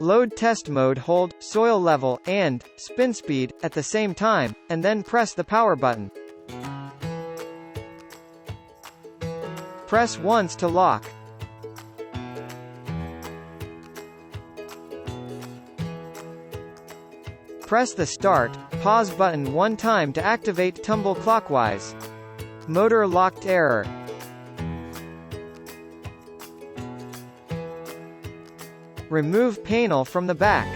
Load test mode, hold soil level and spin speed at the same time, and then press the power button. Press once to lock. Press the start, pause button one time to activate tumble clockwise. Motor locked error. Remove panel from the back.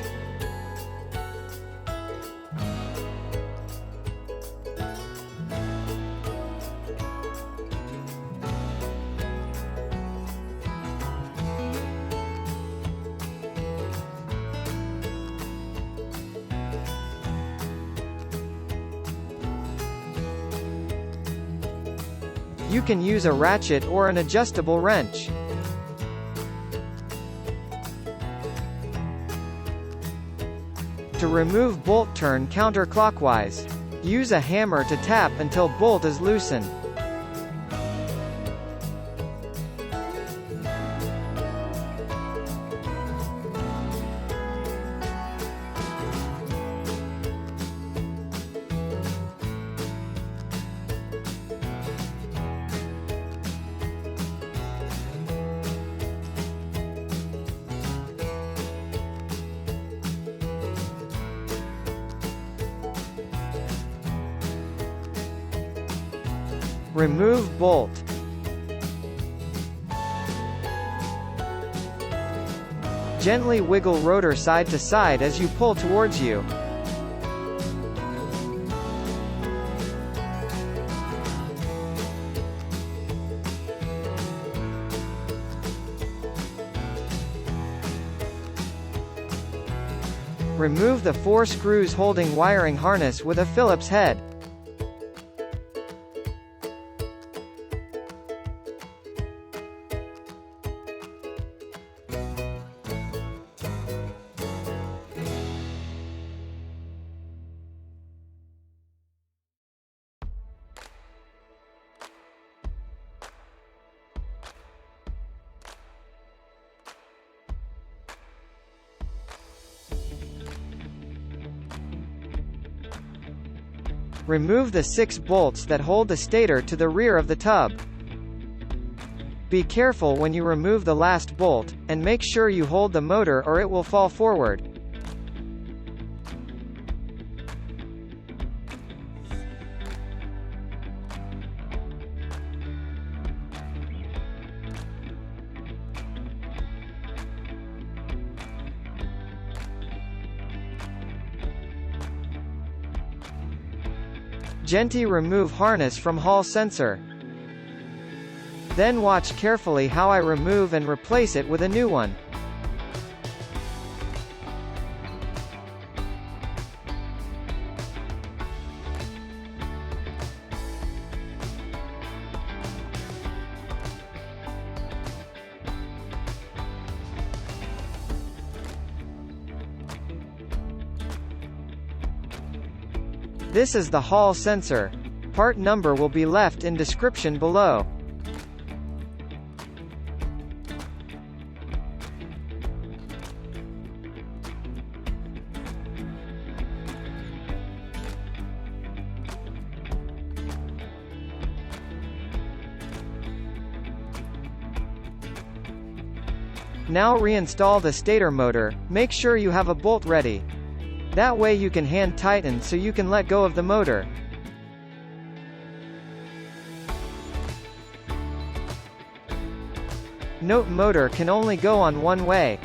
You can use a ratchet or an adjustable wrench. To remove bolt, turn counterclockwise. Use a hammer to tap until bolt is loosened. Remove bolt. Gently wiggle rotor side to side as you pull towards you. Remove the 4 screws holding wiring harness with a Phillips head. Remove the 6 bolts that hold the stator to the rear of the tub. Be careful when you remove the last bolt, and make sure you hold the motor or it will fall forward. Gently remove harness from hall sensor. Then watch carefully how I remove and replace it with a new one. This is the hall sensor. Part number will be left in description below. Now reinstall the stator motor. Make sure you have a bolt ready. That way you can hand tighten so you can let go of the motor. Note motor can only go on one way.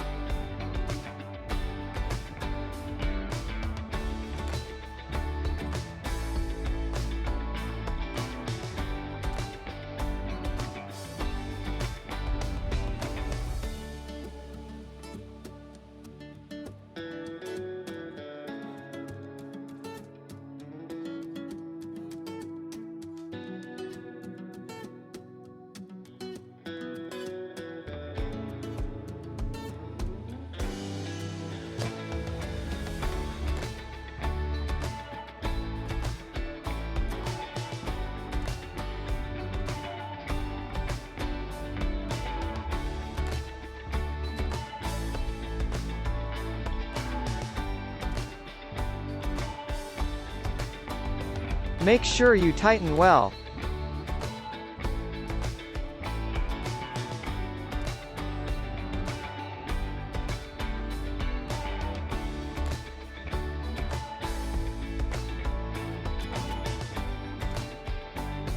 Make sure you tighten well.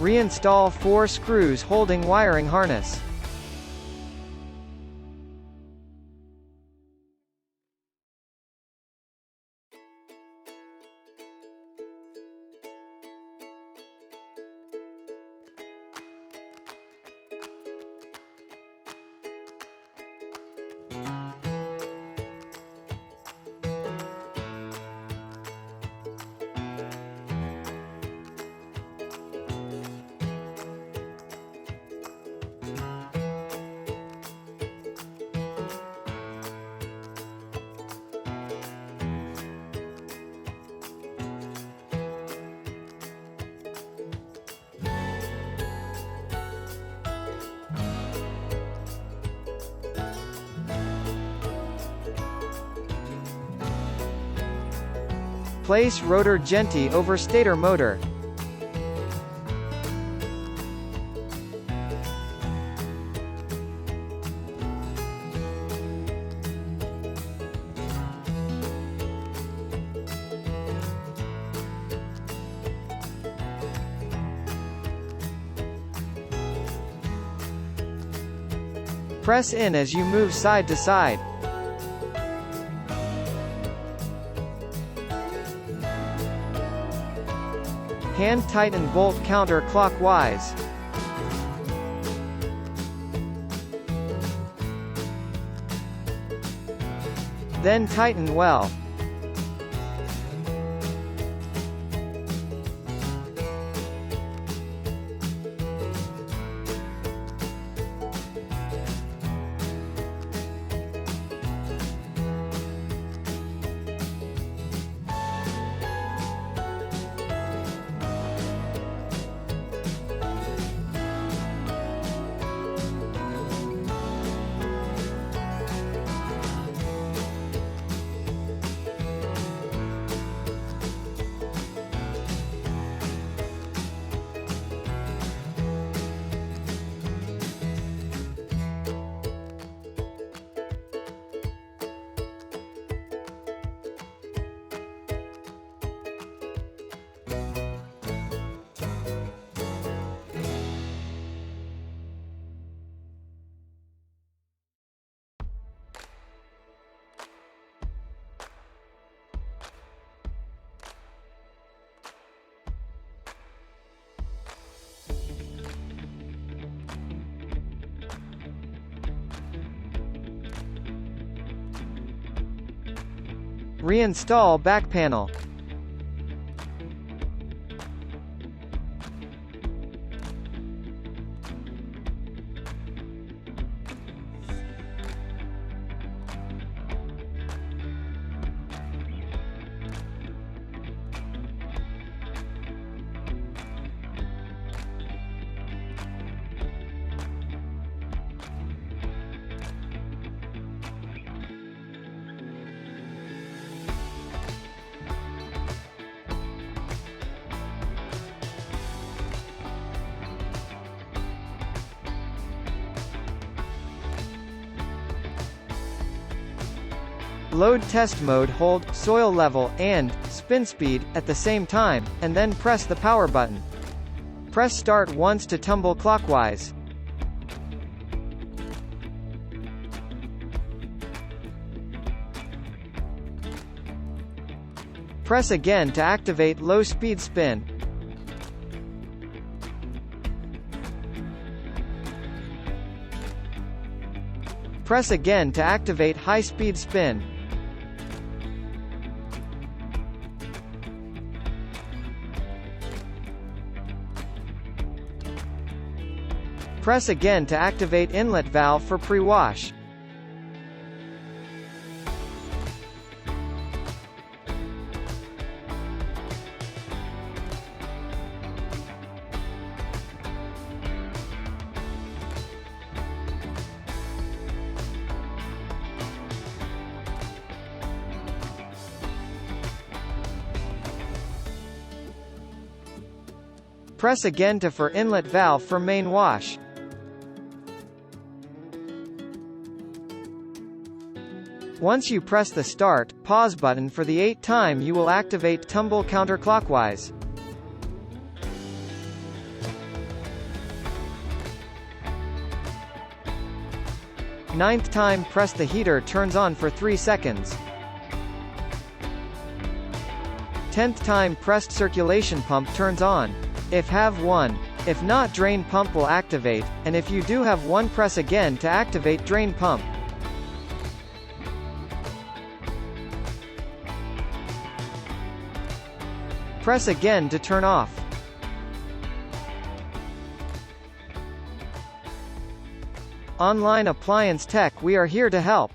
Reinstall 4 screws holding wiring harness. Place rotor gently over stator motor. Press in as you move side to side. Hand tighten bolt counterclockwise. Then tighten well. Reinstall back panel. Load test mode. Hold soil level and spin speed at the same time, and then press the power button. Press start once to tumble clockwise. Press again to activate low speed spin. Press again to activate high speed spin. Press again to activate inlet valve for pre-wash. Press again to for inlet valve for main wash. Once you press the start, pause button for the 8th time, you will activate tumble counterclockwise. Ninth time, press the heater turns on for 3 seconds. 10th time, pressed circulation pump turns on. If have one. If not, drain pump will activate, and if you do have one, press again to activate drain pump. Press again to turn off. Online Appliance Tech, we are here to help.